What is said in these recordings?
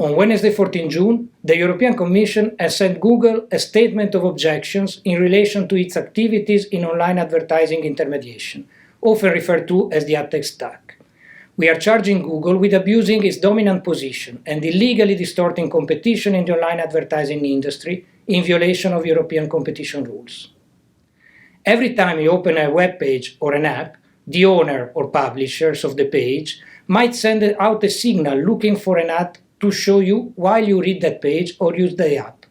On Wednesday, 14 June, the European Commission has sent Google a statement of objections in relation to its activities in online advertising intermediation, often referred to as the AdTech stack. We are charging Google with abusing its dominant position and illegally distorting competition in the online advertising industry in violation of European competition rules. Every time you open a web page or an app, the owner or publishers of the page might send out a signal looking for an ad to show you while you read that page or use the app.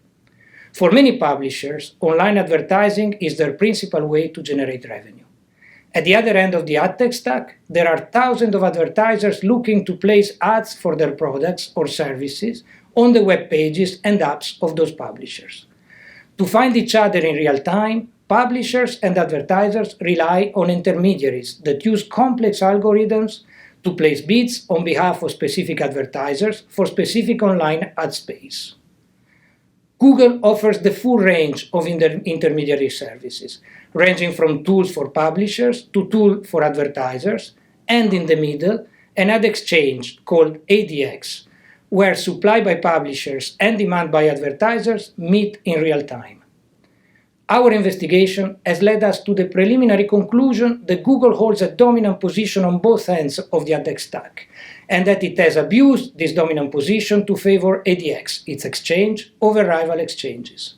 For many publishers, online advertising is their principal way to generate revenue. At the other end of the AdTech stack, there are thousands of advertisers looking to place ads for their products or services on the web pages and apps of those publishers. To find each other in real time, publishers and advertisers rely on intermediaries that use complex algorithms to place bids on behalf of specific advertisers for specific online ad space. Google offers the full range of intermediary services, ranging from tools for publishers to tools for advertisers, and in the middle, an ad exchange called AdX, where supply by publishers and demand by advertisers meet in real time. Our investigation has led us to the preliminary conclusion that Google holds a dominant position on both ends of the AdTech stack, and that it has abused this dominant position to favor AdX, its exchange, over rival exchanges.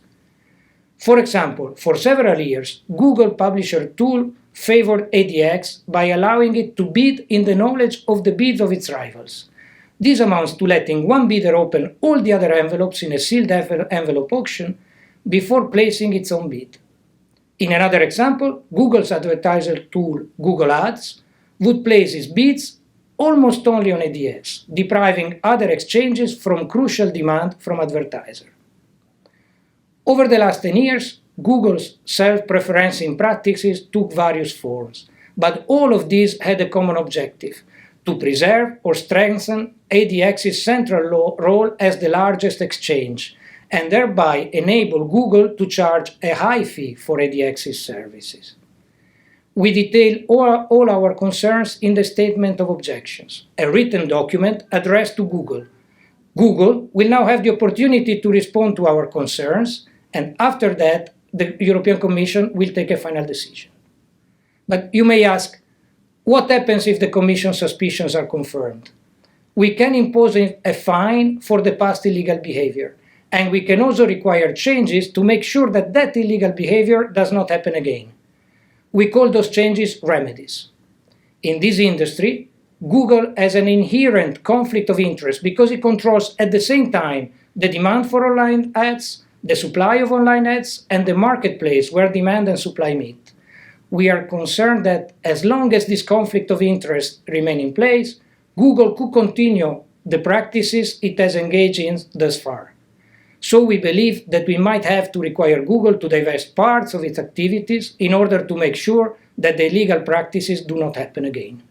For example, for several years, Google Publisher Tool favored AdX by allowing it to bid in the knowledge of the bids of its rivals. This amounts to letting one bidder open all the other envelopes in a sealed envelope auction before placing its own bid. In another example, Google's advertiser tool, Google Ads, would place its bids almost only on AdX, depriving other exchanges from crucial demand from advertisers. Over the last 10 years, Google's self-preferencing practices took various forms, but all of these had a common objective: to preserve or strengthen AdX's central role as the largest exchange, and thereby enable Google to charge a high fee for AdX's services. We detail all our concerns in the Statement of Objections, a written document addressed to Google. Google will now have the opportunity to respond to our concerns, and after that, the European Commission will take a final decision. But you may ask, what happens if the Commission's suspicions are confirmed? We can impose a fine for the past illegal behavior, and we can also require changes to make sure that that illegal behavior does not happen again. We call those changes remedies. In this industry, Google has an inherent conflict of interest because it controls at the same time the demand for online ads, the supply of online ads, and the marketplace where demand and supply meet. We are concerned that as long as this conflict of interest remains in place, Google could continue the practices it has engaged in thus far. So we believe that we might have to require Google to divest parts of its activities in order to make sure that the illegal practices do not happen again.